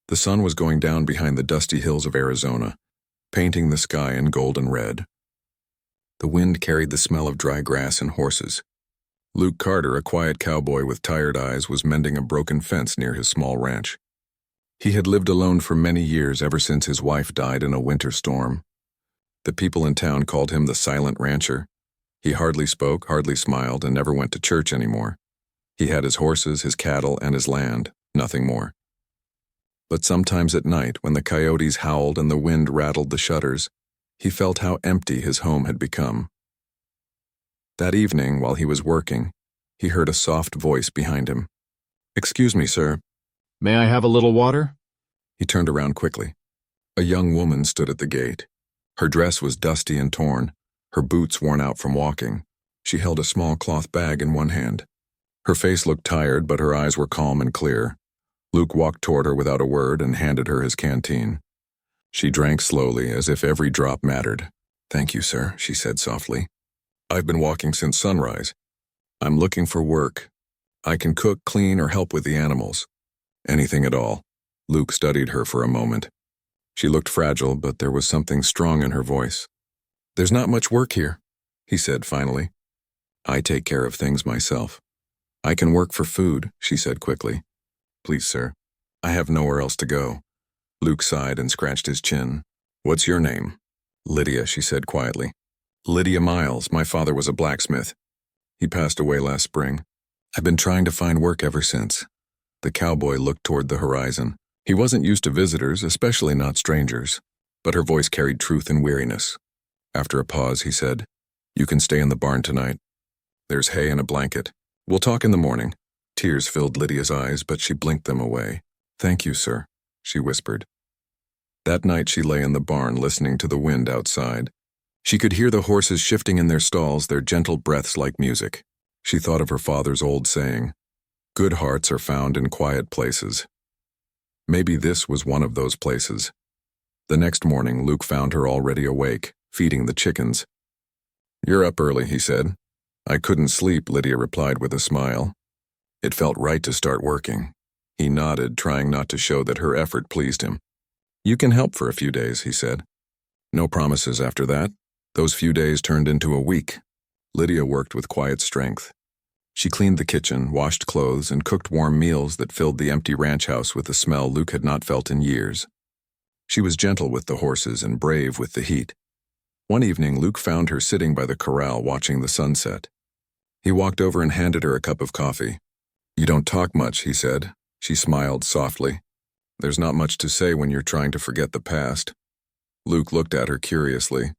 The sun was going down behind the dusty hills of Arizona, painting the sky in golden red. The wind carried the smell of dry grass and horses. Luke Carter, a quiet cowboy with tired eyes, was mending a broken fence near his small ranch. He had lived alone for many years, ever since his wife died in a winter storm. The people in town called him the silent rancher. He hardly spoke, hardly smiled, and never went to church anymore. He had his horses, his cattle, and his land, nothing more. But sometimes at night, when the coyotes howled and the wind rattled the shutters, he felt how empty his home had become. That evening, while he was working, he heard a soft voice behind him. "Excuse me, sir." May I have a little water? He turned around quickly. A young woman stood at the gate. Her dress was dusty and torn, her boots worn out from walking. She held a small cloth bag in one hand. Her face looked tired, but her eyes were calm and clear. Luke walked toward her without a word and handed her his canteen. She drank slowly, as if every drop mattered. "Thank you, sir," she said softly. "I've been walking since sunrise. I'm looking for work. I can cook, clean, or help with the animals. Anything at all." Luke studied her for a moment. She looked fragile, but there was something strong in her voice. "There's not much work here," he said finally. "I take care of things myself." "I can work for food," she said quickly. "Please, sir, I have nowhere else to go." Luke sighed and scratched his chin. "What's your name?" "Lydia," she said quietly. "Lydia Miles. My father was a blacksmith. He passed away last spring. I've been trying to find work ever since." The cowboy looked toward the horizon. He wasn't used to visitors, especially not strangers, but her voice carried truth and weariness. After a pause, he said, "You can stay in the barn tonight. There's hay and a blanket. We'll talk in the morning." Tears filled Lydia's eyes, but she blinked them away. "Thank you, sir," she whispered. That night she lay in the barn, listening to the wind outside. She could hear the horses shifting in their stalls, their gentle breaths like music. She thought of her father's old saying, "Good hearts are found in quiet places." Maybe this was one of those places. The next morning, Luke found her already awake, feeding the chickens. "You're up early," he said. "I couldn't sleep," Lydia replied with a smile. It felt right to start working. He nodded, trying not to show that her effort pleased him. "You can help for a few days," he said. No promises after that. Those few days turned into a week. Lydia worked with quiet strength. She cleaned the kitchen, washed clothes, and cooked warm meals that filled the empty ranch house with a smell Luke had not felt in years. She was gentle with the horses and brave with the heat. One evening, Luke found her sitting by the corral watching the sunset. He walked over and handed her a cup of coffee. "You don't talk much," he said. She smiled softly. "There's not much to say when you're trying to forget the past." Luke looked at her curiously.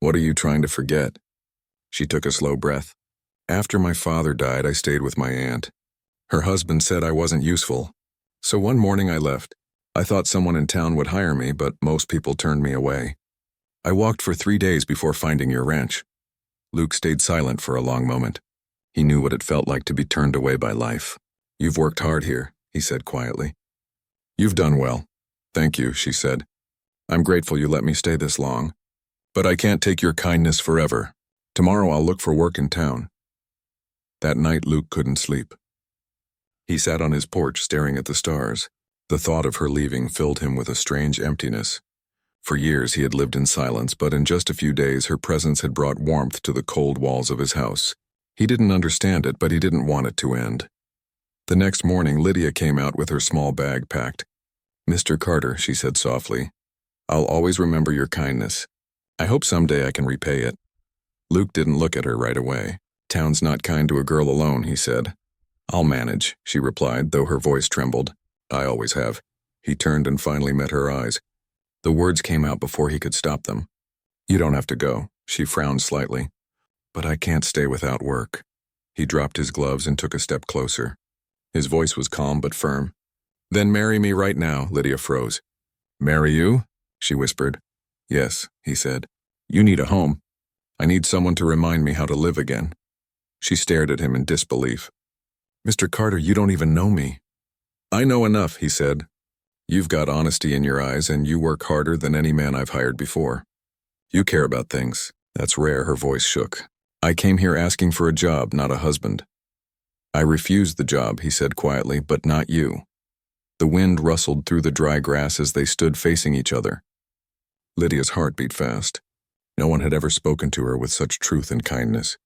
"What are you trying to forget?" She took a slow breath. "After my father died, I stayed with my aunt. Her husband said I wasn't useful. So one morning I left. I thought someone in town would hire me, but most people turned me away. I walked for 3 days before finding your ranch." Luke stayed silent for a long moment. He knew what it felt like to be turned away by life. "You've worked hard here," he said quietly. "You've done well." "Thank you," she said. "I'm grateful you let me stay this long. But I can't take your kindness forever. Tomorrow I'll look for work in town." That night Luke couldn't sleep. He sat on his porch staring at the stars. The thought of her leaving filled him with a strange emptiness. For years he had lived in silence, but in just a few days her presence had brought warmth to the cold walls of his house. He didn't understand it, but he didn't want it to end. The next morning Lydia came out with her small bag packed. "Mr. Carter," she said softly, "I'll always remember your kindness. I hope someday I can repay it." Luke didn't look at her right away. "Town's not kind to a girl alone," he said. "I'll manage," she replied, though her voice trembled. "I always have." He turned and finally met her eyes. The words came out before he could stop them. "You don't have to go." She frowned slightly. "But I can't stay without work." He dropped his gloves and took a step closer. His voice was calm but firm. "Then marry me right now." Lydia froze. "Marry you?" she whispered. "Yes," he said. "You need a home. I need someone to remind me how to live again." She stared at him in disbelief. "Mr. Carter, you don't even know me." "I know enough," he said. "You've got honesty in your eyes, and you work harder than any man I've hired before. You care about things. That's rare." Her voice shook. "I came here asking for a job, not a husband." "I refused the job," he said quietly, "but not you." The wind rustled through the dry grass as they stood facing each other. Lydia's heart beat fast. No one had ever spoken to her with such truth and kindness.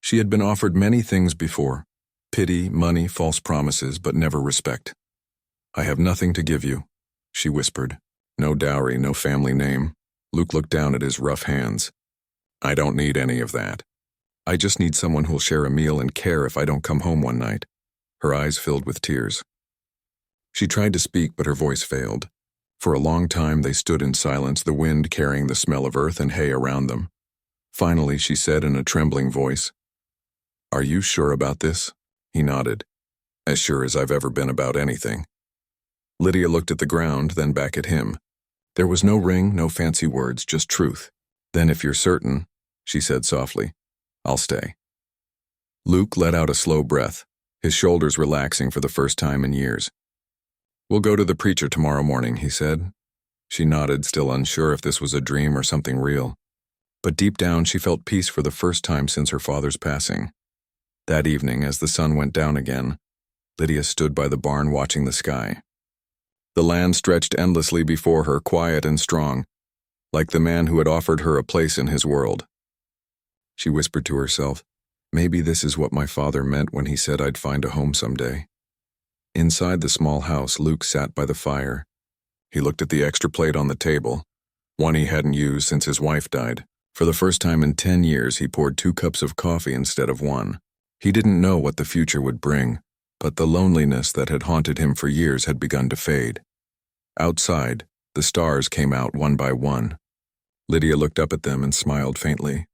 She had been offered many things before: pity, money, false promises, but never respect. "I have nothing to give you," she whispered. "No dowry, no family name." Luke looked down at his rough hands. "I don't need any of that. I just need someone who'll share a meal and care if I don't come home one night." Her eyes filled with tears. She tried to speak, but her voice failed. For a long time they stood in silence, the wind carrying the smell of earth and hay around them. Finally, she said in a trembling voice, "Are you sure about this?" He nodded. "As sure as I've ever been about anything." Lydia looked at the ground, then back at him. There was no ring, no fancy words, just truth. "Then if you're certain," she said softly, "I'll stay." Luke let out a slow breath, his shoulders relaxing for the first time in years. "We'll go to the preacher tomorrow morning," he said. She nodded, still unsure if this was a dream or something real. But deep down she felt peace for the first time since her father's passing. That evening, as the sun went down again, Lydia stood by the barn watching the sky. The land stretched endlessly before her, quiet and strong, like the man who had offered her a place in his world. She whispered to herself, "Maybe this is what my father meant when he said I'd find a home someday." Inside the small house, Luke sat by the fire. He looked at the extra plate on the table, one he hadn't used since his wife died. For the first time in 10 years, he poured 2 cups of coffee instead of 1. He didn't know what the future would bring, but the loneliness that had haunted him for years had begun to fade. Outside, the stars came out one by one. Lydia looked up at them and smiled faintly.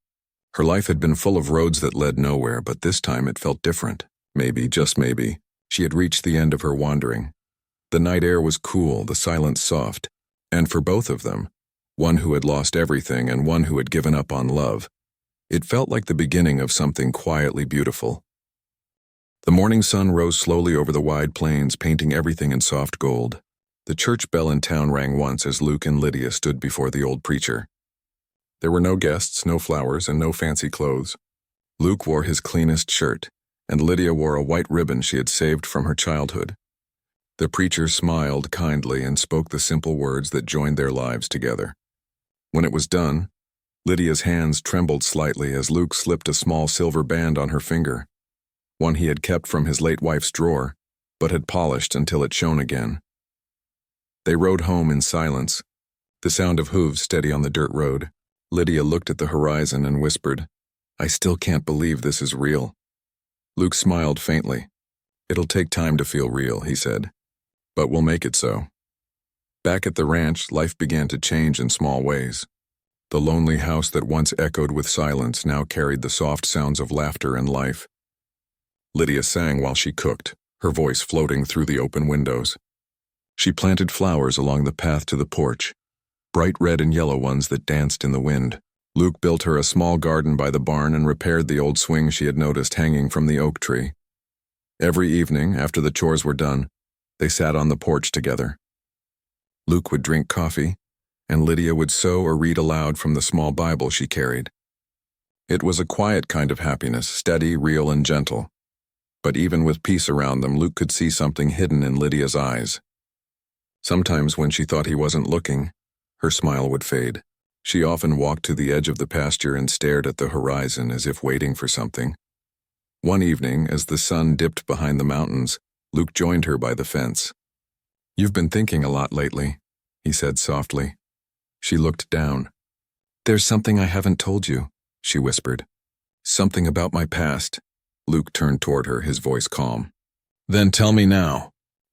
Her life had been full of roads that led nowhere, but this time it felt different. Maybe, just maybe, she had reached the end of her wandering. The night air was cool, the silence soft, and for both of them, one who had lost everything and one who had given up on love, it felt like the beginning of something quietly beautiful. The morning sun rose slowly over the wide plains, painting everything in soft gold. The church bell in town rang once as Luke and Lydia stood before the old preacher. There were no guests, no flowers, and no fancy clothes. Luke wore his cleanest shirt, and Lydia wore a white ribbon she had saved from her childhood. The preacher smiled kindly and spoke the simple words that joined their lives together. When it was done, Lydia's hands trembled slightly as Luke slipped a small silver band on her finger, one he had kept from his late wife's drawer, but had polished until it shone again. They rode home in silence, the sound of hooves steady on the dirt road. Lydia looked at the horizon and whispered, "I still can't believe this is real." Luke smiled faintly. "It'll take time to feel real," he said, "but we'll make it so." Back at the ranch, life began to change in small ways. The lonely house that once echoed with silence now carried the soft sounds of laughter and life. Lydia sang while she cooked, her voice floating through the open windows. She planted flowers along the path to the porch, bright red and yellow ones that danced in the wind. Luke built her a small garden by the barn and repaired the old swing she had noticed hanging from the oak tree. Every evening, after the chores were done, they sat on the porch together. Luke would drink coffee, and Lydia would sew or read aloud from the small Bible she carried. It was a quiet kind of happiness, steady, real, and gentle. But even with peace around them, Luke could see something hidden in Lydia's eyes. Sometimes when she thought he wasn't looking, her smile would fade. She often walked to the edge of the pasture and stared at the horizon as if waiting for something. One evening, as the sun dipped behind the mountains, Luke joined her by the fence. "You've been thinking a lot lately," he said softly. She looked down. "There's something I haven't told you," she whispered. "Something about my past." Luke turned toward her, his voice calm. "Then tell me now."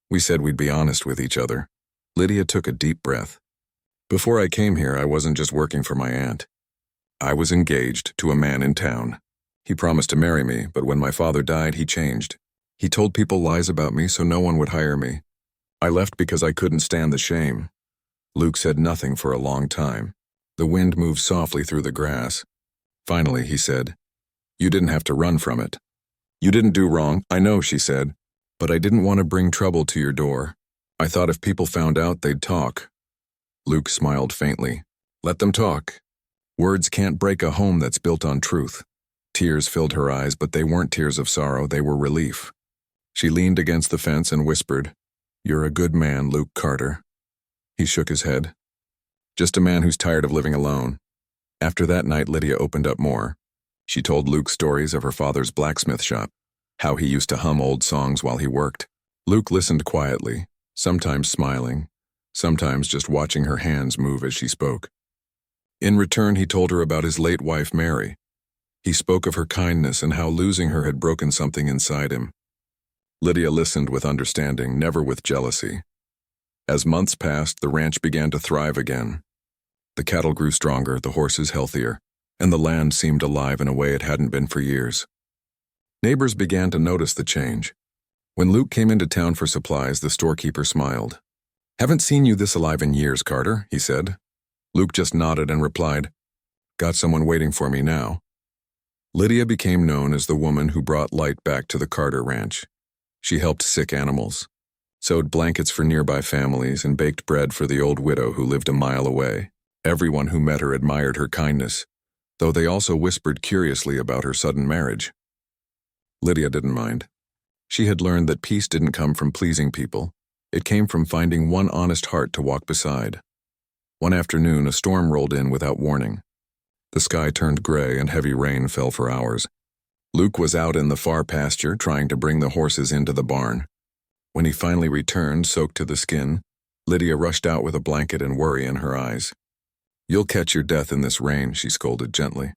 "We said we'd be honest with each other." Lydia took a deep breath. "Before I came here, I wasn't just working for my aunt. I was engaged to a man in town. He promised to marry me, but when my father died, he changed. He told people lies about me so no one would hire me. I left because I couldn't stand the shame." Luke said nothing for a long time. The wind moved softly through the grass. Finally, he said, "You didn't have to run from it." "You didn't do wrong, I know," she said, "but I didn't want to bring trouble to your door. I thought if people found out, they'd talk." Luke smiled faintly. "Let them talk. Words can't break a home that's built on truth." Tears filled her eyes, but they weren't tears of sorrow, they were relief. She leaned against the fence and whispered, You're a good man, Luke Carter. He shook his head. Just a man who's tired of living alone. After that night, Lydia opened up more. She told Luke stories of her father's blacksmith shop, how he used to hum old songs while he worked. Luke listened quietly, sometimes smiling, sometimes just watching her hands move as she spoke. In return, he told her about his late wife, Mary. He spoke of her kindness and how losing her had broken something inside him. Lydia listened with understanding, never with jealousy. As months passed, the ranch began to thrive again. The cattle grew stronger, the horses healthier, and the land seemed alive in a way it hadn't been for years. Neighbors began to notice the change. When Luke came into town for supplies, the storekeeper smiled. "Haven't seen you this alive in years, Carter," he said. Luke just nodded and replied, "Got someone waiting for me now." Lydia became known as the woman who brought light back to the Carter ranch. She helped sick animals, sewed blankets for nearby families, and baked bread for the old widow who lived a mile away. Everyone who met her admired her kindness, though they also whispered curiously about her sudden marriage. Lydia didn't mind. She had learned that peace didn't come from pleasing people. It came from finding one honest heart to walk beside. One afternoon, a storm rolled in without warning. The sky turned gray and heavy rain fell for hours. Luke was out in the far pasture trying to bring the horses into the barn. When he finally returned, soaked to the skin, Lydia rushed out with a blanket and worry in her eyes. "You'll catch your death in this rain," she scolded gently.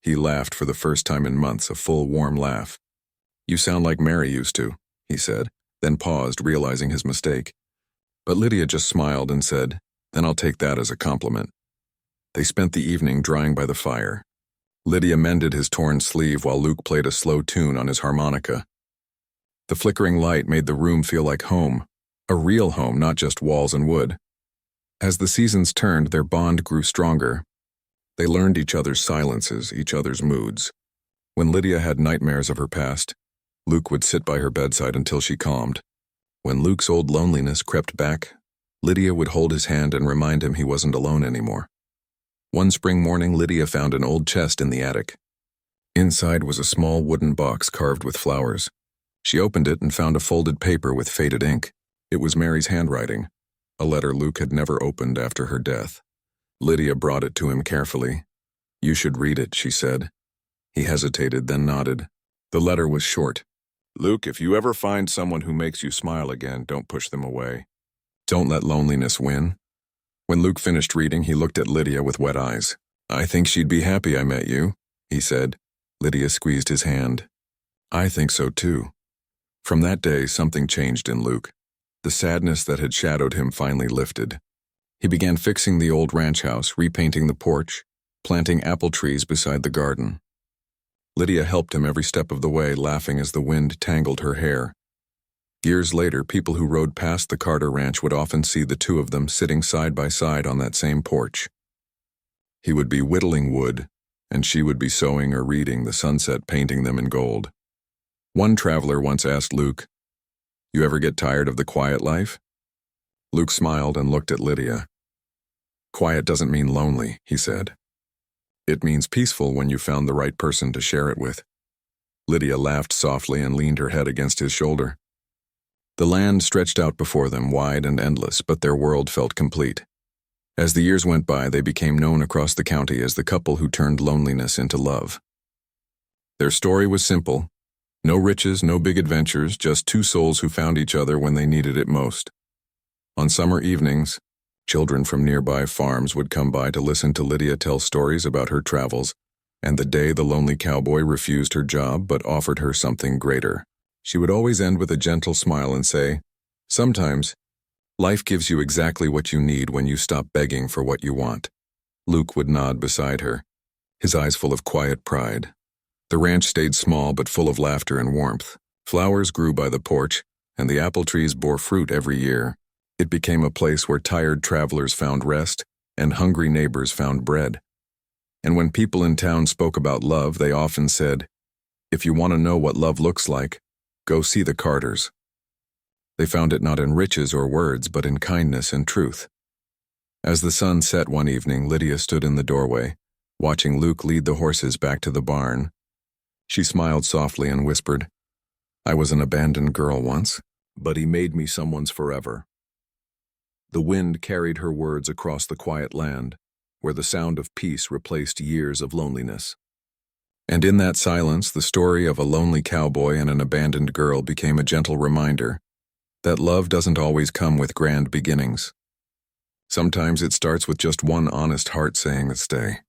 He laughed for the first time in months, a full, warm laugh. "You sound like Mary used to," he said, then paused, realizing his mistake. But Lydia just smiled and said, "Then I'll take that as a compliment." They spent the evening drying by the fire. Lydia mended his torn sleeve while Luke played a slow tune on his harmonica. The flickering light made the room feel like home, a real home, not just walls and wood. As the seasons turned, their bond grew stronger. They learned each other's silences, each other's moods. When Lydia had nightmares of her past, Luke would sit by her bedside until she calmed. When Luke's old loneliness crept back, Lydia would hold his hand and remind him he wasn't alone anymore. One spring morning, Lydia found an old chest in the attic. Inside was a small wooden box carved with flowers. She opened it and found a folded paper with faded ink. It was Mary's handwriting, a letter Luke had never opened after her death. Lydia brought it to him carefully. "You should read it," she said. He hesitated, then nodded. The letter was short. "Luke, if you ever find someone who makes you smile again, don't push them away. Don't let loneliness win." When Luke finished reading, he looked at Lydia with wet eyes. "I think she'd be happy I met you," he said. Lydia squeezed his hand. "I think so too." From that day, something changed in Luke. The sadness that had shadowed him finally lifted. He began fixing the old ranch house, repainting the porch, planting apple trees beside the garden. Lydia helped him every step of the way, laughing as the wind tangled her hair. Years later, people who rode past the Carter ranch would often see the two of them sitting side by side on that same porch. He would be whittling wood, and she would be sewing or reading, the sunset painting them in gold. One traveler once asked Luke, "You ever get tired of the quiet life?" Luke smiled and looked at Lydia. "Quiet doesn't mean lonely," he said. "It means peaceful when you found the right person to share it with." Lydia laughed softly and leaned her head against his shoulder. The land stretched out before them, wide and endless, but their world felt complete. As the years went by, they became known across the county as the couple who turned loneliness into love. Their story was simple. No riches, no big adventures, just two souls who found each other when they needed it most. On summer evenings, children from nearby farms would come by to listen to Lydia tell stories about her travels, and the day the lonely cowboy refused her job but offered her something greater. She would always end with a gentle smile and say, "Sometimes, life gives you exactly what you need when you stop begging for what you want." Luke would nod beside her, his eyes full of quiet pride. The ranch stayed small but full of laughter and warmth. Flowers grew by the porch, and the apple trees bore fruit every year. It became a place where tired travelers found rest and hungry neighbors found bread. And when people in town spoke about love, they often said, "If you want to know what love looks like, go see the Carters." They found it not in riches or words, but in kindness and truth. As the sun set one evening, Lydia stood in the doorway, watching Luke lead the horses back to the barn. She smiled softly and whispered, "I was an abandoned girl once, but he made me someone's forever. The wind carried her words across the quiet land, where the sound of peace replaced years of loneliness. And in that silence, the story of a lonely cowboy and an abandoned girl became a gentle reminder that love doesn't always come with grand beginnings. Sometimes it starts with just one honest heart saying, "Stay."